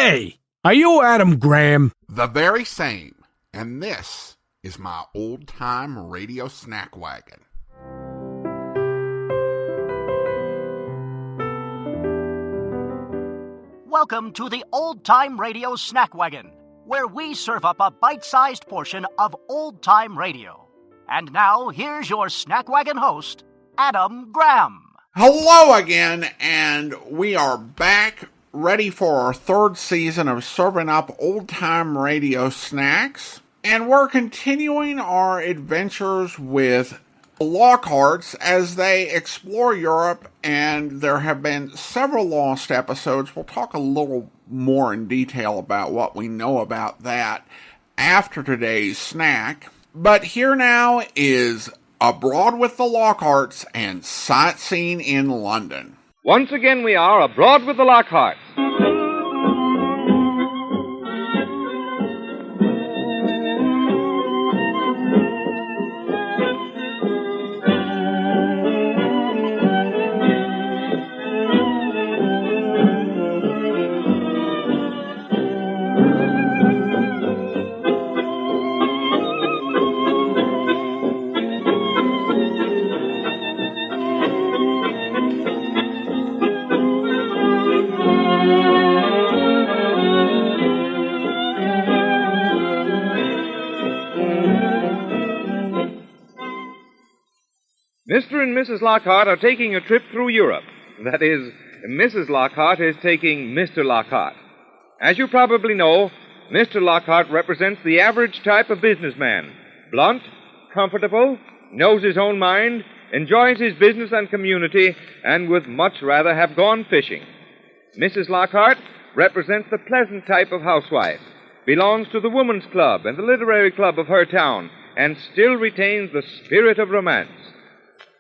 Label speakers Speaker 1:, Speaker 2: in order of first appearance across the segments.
Speaker 1: Hey, are you Adam Graham?
Speaker 2: The very same. And this is my old-time radio snack wagon.
Speaker 3: Welcome to the Old-Time Radio Snack Wagon, where we serve up a bite-sized portion of old-time radio. And now, here's your Snack Wagon host, Adam Graham.
Speaker 2: Hello again, and we are back ready for our third season of serving up old-time radio snacks. And we're continuing our adventures with Lockharts as they explore Europe, and there have been several lost episodes. We'll talk a little more in detail about what we know about that after today's snack. But here now is Abroad with the Lockharts and Sightseeing in London.
Speaker 4: Once again we are abroad with the Lockharts. Mr. and Mrs. Lockhart are taking a trip through Europe. That is, Mrs. Lockhart is taking Mr. Lockhart. As you probably know, Mr. Lockhart represents the average type of businessman. Blunt, comfortable, knows his own mind, enjoys his business and community, and would much rather have gone fishing. Mrs. Lockhart represents the pleasant type of housewife, belongs to the woman's club and the literary club of her town, and still retains the spirit of romance.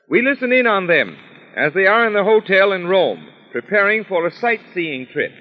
Speaker 4: We listen in on them as they are in the hotel in Rome, preparing for a sightseeing trip.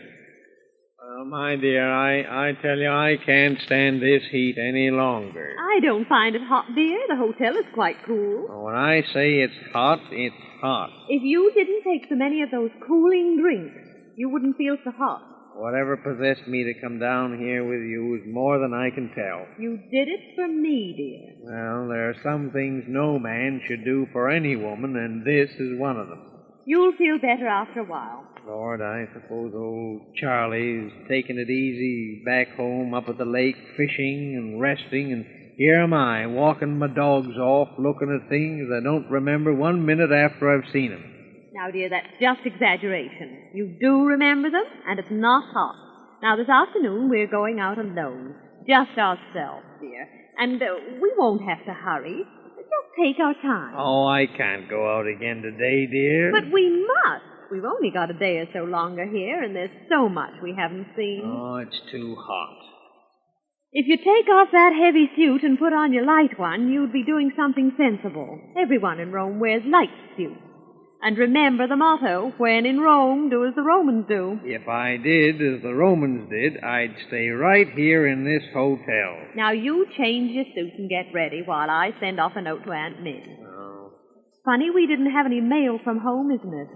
Speaker 5: Well, my dear, I tell you, I can't stand this heat any longer.
Speaker 6: I don't find it hot, dear. The hotel is quite cool.
Speaker 5: When I say it's hot, it's hot.
Speaker 6: If you didn't take so many of those cooling drinks, you wouldn't feel so hot.
Speaker 5: Whatever possessed me to come down here with you is more than I can tell.
Speaker 6: You did it for me, dear.
Speaker 5: Well, there are some things no man should do for any woman, and this is one of them.
Speaker 6: You'll feel better after a while.
Speaker 5: Lord, I suppose old Charlie's taking it easy back home up at the lake, fishing and resting, and here am I, walking my dogs off, looking at things I don't remember 1 minute after I've seen them.
Speaker 6: Now, dear, that's just exaggeration. You do remember them, and it's not hot. Now, this afternoon, we're going out alone. Just ourselves, dear. And we won't have to hurry. Just take our time.
Speaker 5: Oh, I can't go out again today, dear.
Speaker 6: But we must. We've only got a day or so longer here, and there's so much we haven't seen.
Speaker 5: Oh, it's too hot.
Speaker 6: If you take off that heavy suit and put on your light one, you'd be doing something sensible. Everyone in Rome wears light suits. And remember the motto, when in Rome, do as the Romans do.
Speaker 5: If I did as the Romans did, I'd stay right here in this hotel.
Speaker 6: Now you change your suit and get ready while I send off a note to Aunt Min.
Speaker 5: Oh.
Speaker 6: Funny we didn't have any mail from home, isn't it?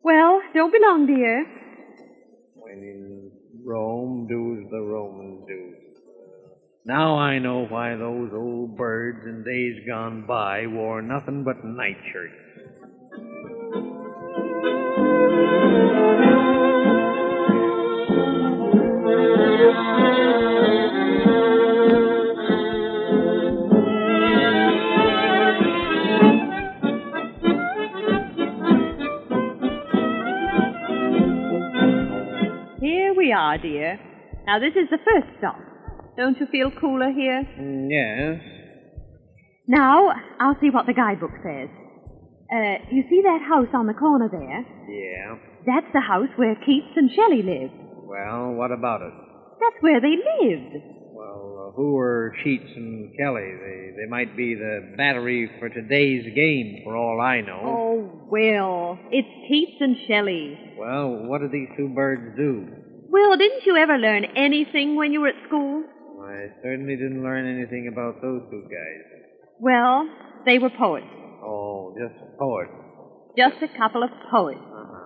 Speaker 6: Well, don't be long, dear.
Speaker 5: When in Rome, do as the Romans do. Now I know why those old birds in days gone by wore nothing but nightshirts.
Speaker 6: Here we are, dear. Now this is the first stop. Don't you feel cooler here?
Speaker 5: Yes.
Speaker 6: Now, I'll see what the guidebook says. You see that house on the corner there?
Speaker 5: Yeah.
Speaker 6: That's the house where Keats and Shelley lived.
Speaker 5: Well, what about it?
Speaker 6: That's where they lived.
Speaker 5: Well, who are Keats and Shelley? They might be the battery for today's game, for all I know.
Speaker 6: Oh, Will, it's Keats and Shelley.
Speaker 5: Well, what did these two birds do?
Speaker 6: Will, didn't you ever learn anything when you were at school?
Speaker 5: I certainly didn't learn anything about those two guys.
Speaker 6: Well, they were poets.
Speaker 5: Oh, just poets.
Speaker 6: Just a couple of poets.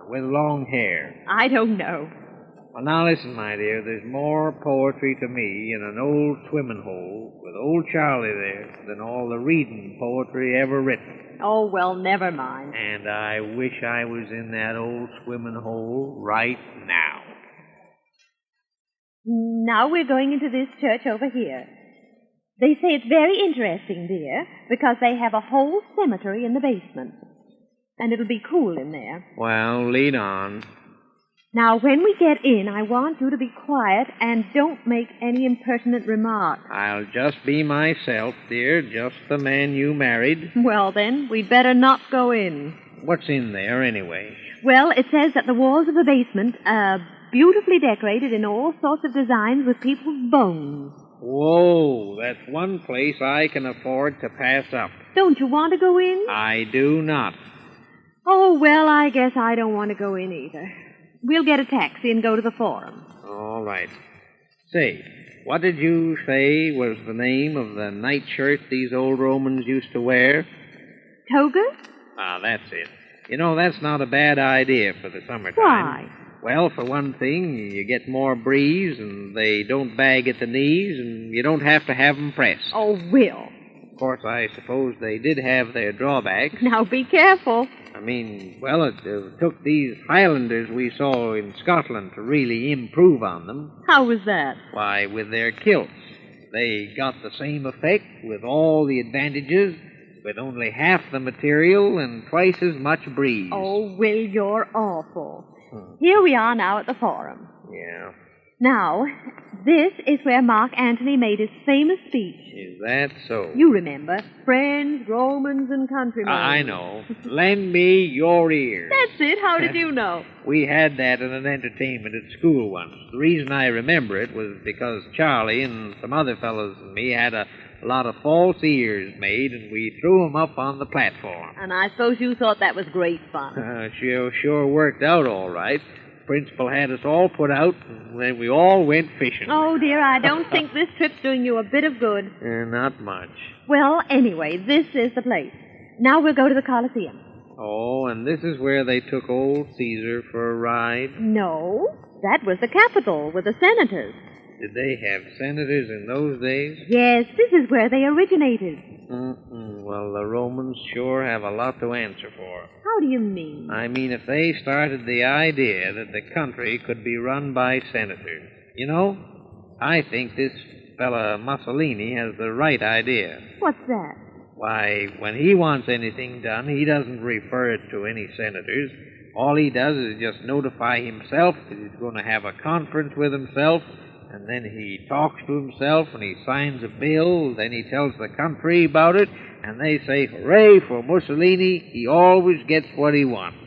Speaker 5: With long hair.
Speaker 6: I don't know.
Speaker 5: Well, now listen, my dear, there's more poetry to me in an old swimming hole with old Charlie there than all the reading poetry ever written.
Speaker 6: Oh, well, never mind.
Speaker 5: And I wish I was in that old swimming hole right now.
Speaker 6: Now we're going into this church over here. They say it's very interesting, dear, because they have a whole cemetery in the basement. And it'll be cool in there.
Speaker 5: Well, lead on.
Speaker 6: Now, when we get in, I want you to be quiet and don't make any impertinent remarks.
Speaker 5: I'll just be myself, dear, just the man you married.
Speaker 6: Well, then, we'd better not go in.
Speaker 5: What's in there, anyway?
Speaker 6: Well, it says that the walls of the basement are beautifully decorated in all sorts of designs with people's bones.
Speaker 5: Whoa, that's one place I can afford to pass up.
Speaker 6: Don't you want to go in?
Speaker 5: I do not.
Speaker 6: Oh, well, I guess I don't want to go in either. We'll get a taxi and go to the Forum.
Speaker 5: All right. Say, what did you say was the name of the nightshirt these old Romans used to wear?
Speaker 6: Toga?
Speaker 5: Ah, that's it. You know, that's not a bad idea for the summertime.
Speaker 6: Why?
Speaker 5: Well, for one thing, you get more breeze, and they don't bag at the knees, and you don't have to have them pressed.
Speaker 6: Oh, Will.
Speaker 5: Of course, I suppose they did have their drawbacks.
Speaker 6: Now, be careful.
Speaker 5: I mean, well, it took these Highlanders we saw in Scotland to really improve on them.
Speaker 6: How was that?
Speaker 5: Why, with their kilts. They got the same effect with all the advantages, with only half the material and twice as much breeze.
Speaker 6: Oh, Will, you're awful. Here we are now at the Forum.
Speaker 5: Yeah.
Speaker 6: Now, this is where Mark Antony made his famous speech.
Speaker 5: Is that so?
Speaker 6: You remember. Friends, Romans, and countrymen.
Speaker 5: I know. Lend me your ears.
Speaker 6: That's it. How did you know?
Speaker 5: We had that in an entertainment at school once. The reason I remember it was because Charlie and some other fellows and me had a lot of false ears made, and we threw 'em up on the platform.
Speaker 6: And I suppose you thought that was great fun.
Speaker 5: Sure worked out all right. Principal had us all put out, and then we all went fishing.
Speaker 6: Oh, dear, I don't think this trip's doing you a bit of good.
Speaker 5: Not much.
Speaker 6: Well, anyway, this is the place. Now we'll go to the Colosseum.
Speaker 5: Oh, and this is where they took old Caesar for a ride?
Speaker 6: No, that was the Capitol with the senators.
Speaker 5: Did they have senators in those days?
Speaker 6: Yes, this is where they originated.
Speaker 5: Well, the Romans sure have a lot to answer for.
Speaker 6: How do you mean?
Speaker 5: I mean, if they started the idea that the country could be run by senators. You know, I think this fella Mussolini has the right idea.
Speaker 6: What's that?
Speaker 5: Why, when he wants anything done, he doesn't refer it to any senators. All he does is just notify himself that he's going to have a conference with himself, and then he talks to himself and he signs a bill, then he tells the country about it, and they say, hooray for Mussolini, he always gets what he wants.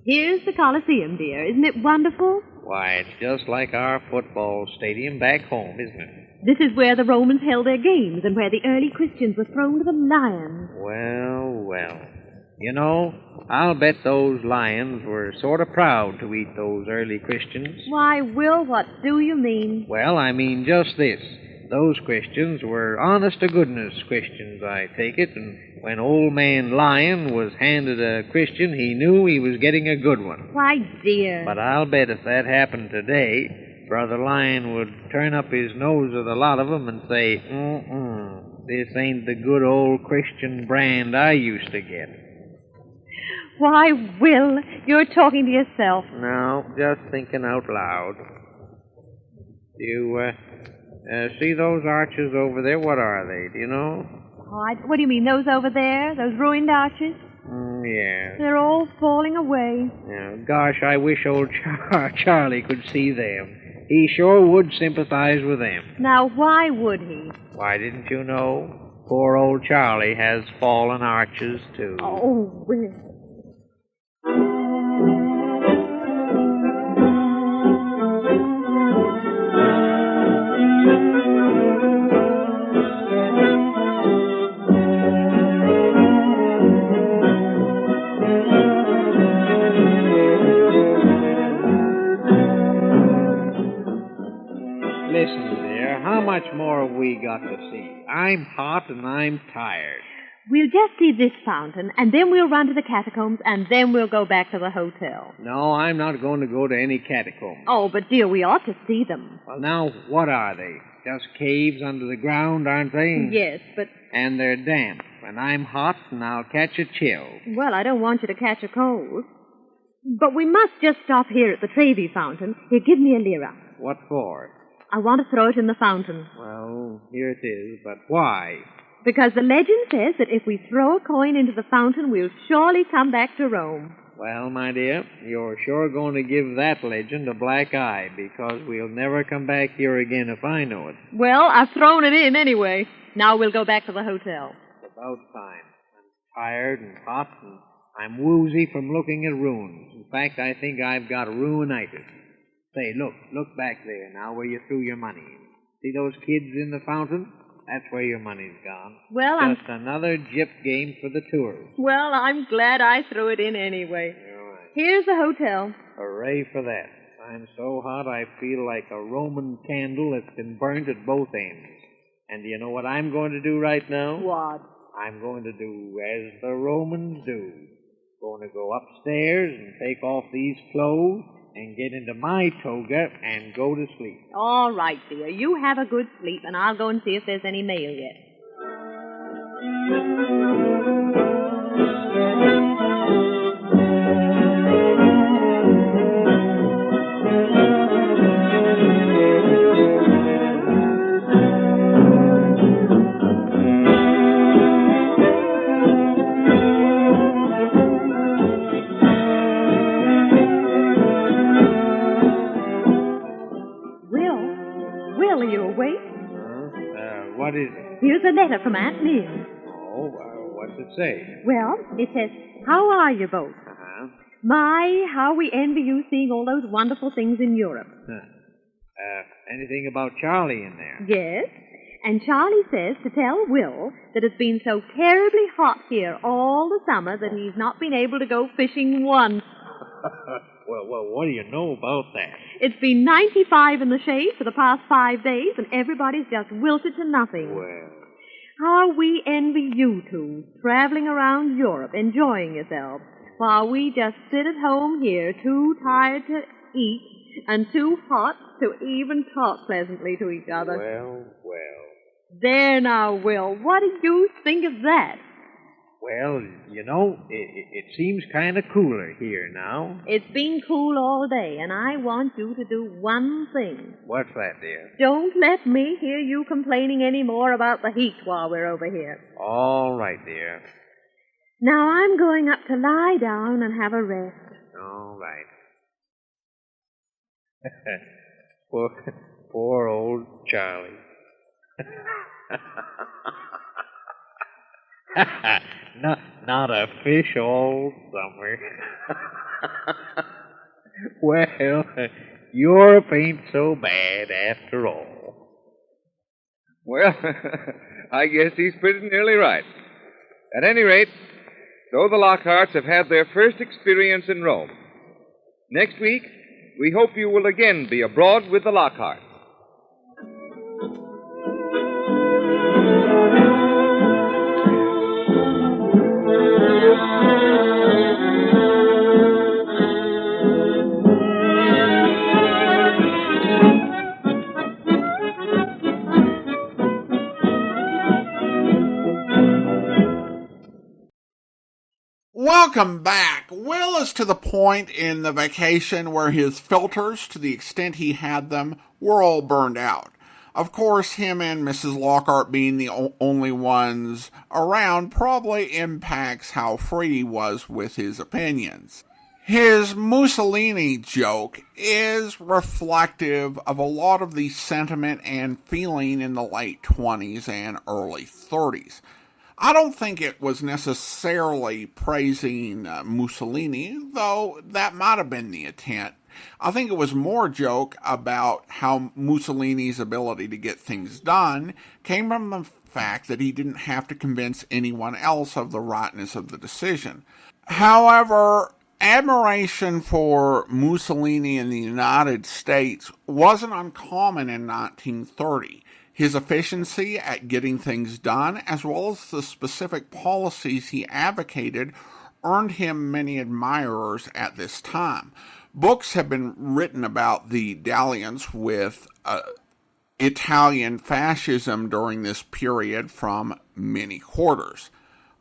Speaker 6: Here's the Colosseum, dear. Isn't it wonderful?
Speaker 5: Why, it's just like our football stadium back home, isn't it?
Speaker 6: This is where the Romans held their games and where the early Christians were thrown to the lions.
Speaker 5: Well. You know, I'll bet those lions were sort of proud to eat those early Christians.
Speaker 6: Why, Will, what do you mean?
Speaker 5: Well, I mean just this. Those Christians were honest-to-goodness Christians, I take it, and when old man Lion was handed a Christian, he knew he was getting a good one.
Speaker 6: Why, dear.
Speaker 5: But I'll bet if that happened today, Brother Lion would turn up his nose at a lot of them and say, this ain't the good old Christian brand I used to get.
Speaker 6: Why, Will, you're talking to yourself.
Speaker 5: No, just thinking out loud. You, see those arches over there? What are they? Do you know?
Speaker 6: What do you mean, those over there? Those ruined arches?
Speaker 5: Yeah.
Speaker 6: They're all falling away.
Speaker 5: Yeah. Gosh, I wish old Charlie could see them. He sure would sympathize with them.
Speaker 6: Now, why would he?
Speaker 5: Why, didn't you know? Poor old Charlie has fallen arches, too.
Speaker 6: Oh, Will.
Speaker 5: much more have we got to see? I'm hot and I'm tired.
Speaker 6: We'll just see this fountain, and then we'll run to the catacombs, and then we'll go back to the hotel.
Speaker 5: No, I'm not going to go to any catacombs.
Speaker 6: Oh, but dear, we ought to see them.
Speaker 5: Well, now, what are they? Just caves under the ground, aren't they?
Speaker 6: Yes, but...
Speaker 5: And they're damp, and I'm hot, and I'll catch a chill.
Speaker 6: Well, I don't want you to catch a cold. But we must just stop here at the Trevi fountain. Here, give me a lira.
Speaker 5: What for?
Speaker 6: I want to throw it in the fountain.
Speaker 5: Well, here it is, but why?
Speaker 6: Because the legend says that if we throw a coin into the fountain, we'll surely come back to Rome.
Speaker 5: Well, my dear, you're sure going to give that legend a black eye, because we'll never come back here again if I know it.
Speaker 6: Well, I've thrown it in anyway. Now we'll go back to the hotel.
Speaker 5: It's about time. I'm tired and hot, and I'm woozy from looking at ruins. In fact, I think I've got ruinitis. Say, look back there now where you threw your money. See those kids in the fountain? That's where your money's gone.
Speaker 6: Well,
Speaker 5: Just another gyp game for the tourists.
Speaker 6: Well, I'm glad I threw it in anyway.
Speaker 5: All right.
Speaker 6: Here's the hotel.
Speaker 5: Hooray for that. I'm so hot I feel like a Roman candle that's been burnt at both ends. And do you know what I'm going to do right now?
Speaker 6: What?
Speaker 5: I'm going to do as the Romans do. Going to go upstairs and take off these clothes and get into my toga and go to sleep.
Speaker 6: All right, dear. You have a good sleep, and I'll go and see if there's any mail yet.
Speaker 5: What is it?
Speaker 6: Here's a letter from Aunt Liz.
Speaker 5: Oh, what's it say?
Speaker 6: Well, it says, how are you both?
Speaker 5: Uh-huh.
Speaker 6: My, how we envy you seeing all those wonderful things in Europe.
Speaker 5: Anything about Charlie in there?
Speaker 6: Yes. And Charlie says to tell Will that it's been so terribly hot here all the summer that he's not been able to go fishing once.
Speaker 5: Well, what do you know about that?
Speaker 6: It's been 95 in the shade for the past 5 days, and everybody's just wilted to nothing.
Speaker 5: Well,
Speaker 6: how we envy you two, traveling around Europe, enjoying yourselves, while we just sit at home here, too tired to eat and too hot to even talk pleasantly to each other.
Speaker 5: Well.
Speaker 6: There now, Will, what do you think of that?
Speaker 5: Well, you know, it seems kind of cooler here now.
Speaker 6: It's been cool all day, and I want you to do one thing.
Speaker 5: What's that, dear?
Speaker 6: Don't let me hear you complaining any more about the heat while we're over here.
Speaker 5: All right, dear.
Speaker 6: Now I'm going up to lie down and have a rest.
Speaker 5: All right. Poor old Charlie. Not a fish all summer. Well, Europe ain't so bad after all.
Speaker 4: Well, I guess he's pretty nearly right. At any rate, so the Lockharts have had their first experience in Rome. Next week, we hope you will again be abroad with the Lockharts.
Speaker 2: Welcome back. Will is to the point in the vacation where his filters, to the extent he had them, were all burned out. Of course, him and Mrs. Lockhart being the only ones around probably impacts how free he was with his opinions. His Mussolini joke is reflective of a lot of the sentiment and feeling in the late 20s and early 30s. I don't think it was necessarily praising Mussolini, though that might have been the intent. I think it was more a joke about how Mussolini's ability to get things done came from the fact that he didn't have to convince anyone else of the rightness of the decision. However, admiration for Mussolini in the United States wasn't uncommon in 1930. His efficiency at getting things done, as well as the specific policies he advocated, earned him many admirers at this time. Books have been written about the dalliance with Italian fascism during this period from many quarters.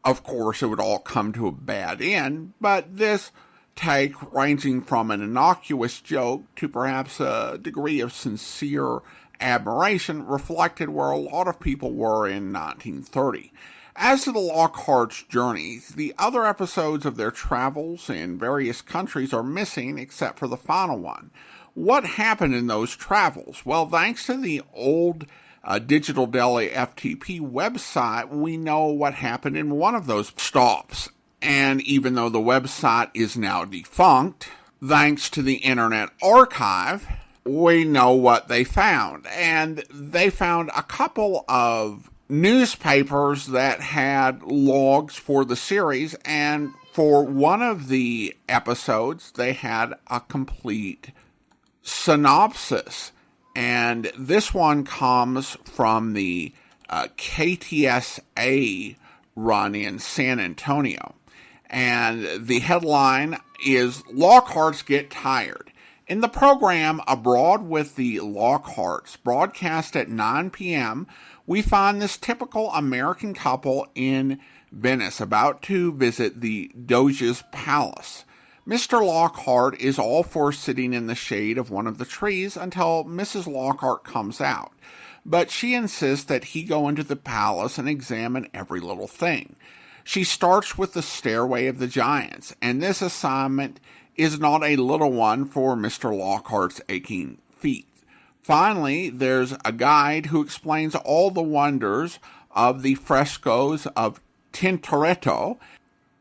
Speaker 2: Of course, it would all come to a bad end, but this take, ranging from an innocuous joke to perhaps a degree of sincere admiration, reflected where a lot of people were in 1930. As to the Lockharts' journeys, the other episodes of their travels in various countries are missing except for the final one. What happened in those travels? Well, thanks to the old Digital Deli FTP website, we know what happened in one of those stops. And even though the website is now defunct, thanks to the Internet Archive, we know what they found. And they found a couple of newspapers that had logs for the series, and for one of the episodes, they had a complete synopsis. And this one comes from the KTSA run in San Antonio. And the headline is, Lockharts Get Tired. In the program Abroad with the Lockharts, broadcast at 9 p.m., we find this typical American couple in Venice about to visit the Doge's palace. Mr. Lockhart is all for sitting in the shade of one of the trees until Mrs. Lockhart comes out, but she insists that he go into the palace and examine every little thing. She starts with the Stairway of the Giants, and this assignment is not a little one for Mr. Lockhart's aching feet. Finally, there's a guide who explains all the wonders of the frescoes of Tintoretto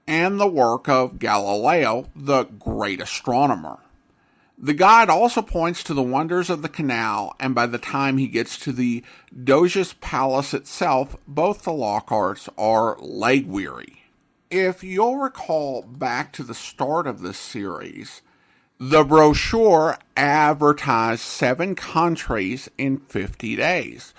Speaker 2: and the work of Galileo, the great astronomer. The guide also points to the wonders of the canal, and by the time he gets to the Doge's palace itself, both the Lockharts are leg-weary. If you'll recall back to the start of this series, the brochure advertised 7 countries in 50 days.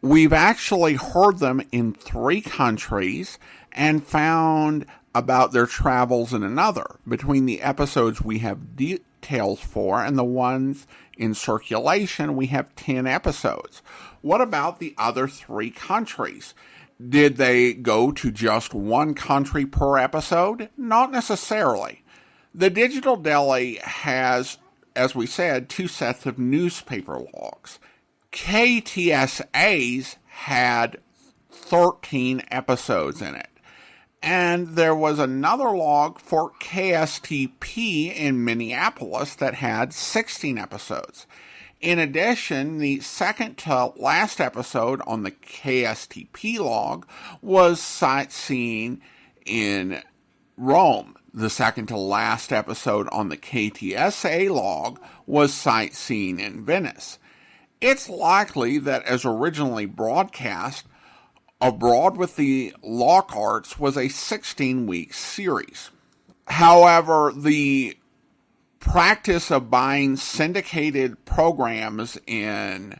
Speaker 2: We've actually heard them in 3 countries and found about their travels in another. Between the episodes we have details for and the ones in circulation, we have 10 episodes. What about the other 3 countries? Did they go to just one country per episode? Not necessarily. The Digital Deli has, as we said, 2 sets of newspaper logs. KTSA's had 13 episodes in it. And there was another log for KSTP in Minneapolis that had 16 episodes. In addition, the second to last episode on the KSTP log was Sightseeing in Rome. The second to last episode on the KTSA log was Sightseeing in Venice. It's likely that as originally broadcast, Abroad with the Lockharts was a 16-week series. However, the practice of buying syndicated programs in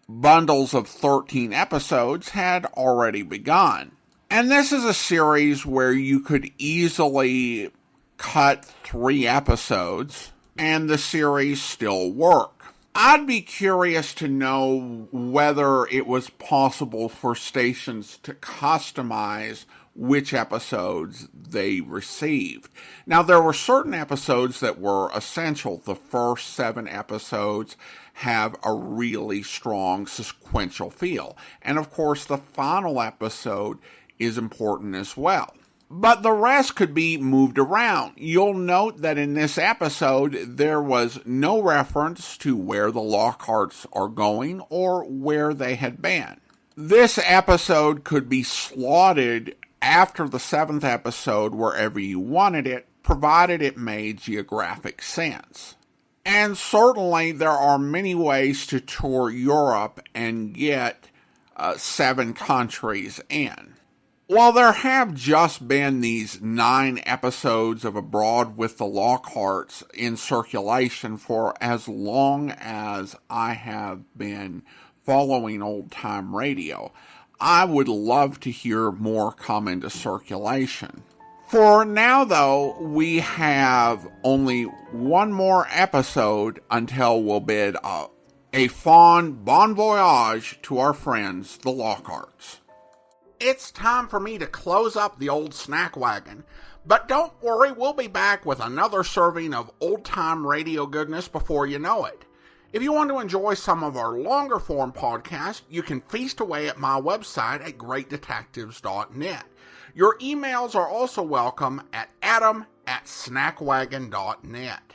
Speaker 2: bundles of 13 episodes had already begun. And this is a series where you could easily cut 3 episodes and the series still work. I'd be curious to know whether it was possible for stations to customize which episodes they received. Now, there were certain episodes that were essential. The first 7 episodes have a really strong sequential feel. And of course, the final episode is important as well. But the rest could be moved around. You'll note that in this episode, there was no reference to where the Lockharts are going or where they had been. This episode could be slotted after the 7th episode wherever you wanted it, provided it made geographic sense. And certainly there are many ways to tour Europe and get 7 countries in. While there have just been these 9 episodes of Abroad with the Lockharts in circulation for as long as I have been following old-time radio. I would love to hear more come into circulation. For now, though, we have only one more episode until we'll bid a fond bon voyage to our friends, the Lockharts. It's time for me to close up the old snack wagon, but don't worry, we'll be back with another serving of old-time radio goodness before you know it. If you want to enjoy some of our longer-form podcasts, you can feast away at my website at greatdetectives.net. Your emails are also welcome at adam@snackwagon.net.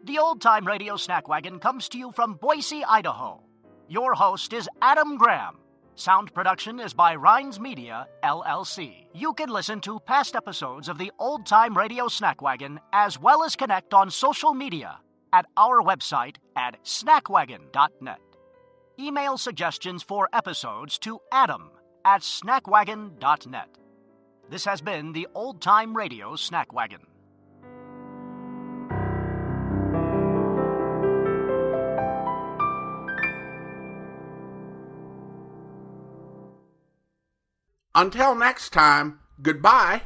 Speaker 3: The Old Time Radio Snack Wagon comes to you from Boise, Idaho. Your host is Adam Graham. Sound production is by Rhines Media, LLC. You can listen to past episodes of the Old Time Radio Snack Wagon as well as connect on social media at our website at snackwagon.net. Email suggestions for episodes to adam@snackwagon.net. This has been the Old Time Radio Snack Wagon.
Speaker 2: Until next time, goodbye.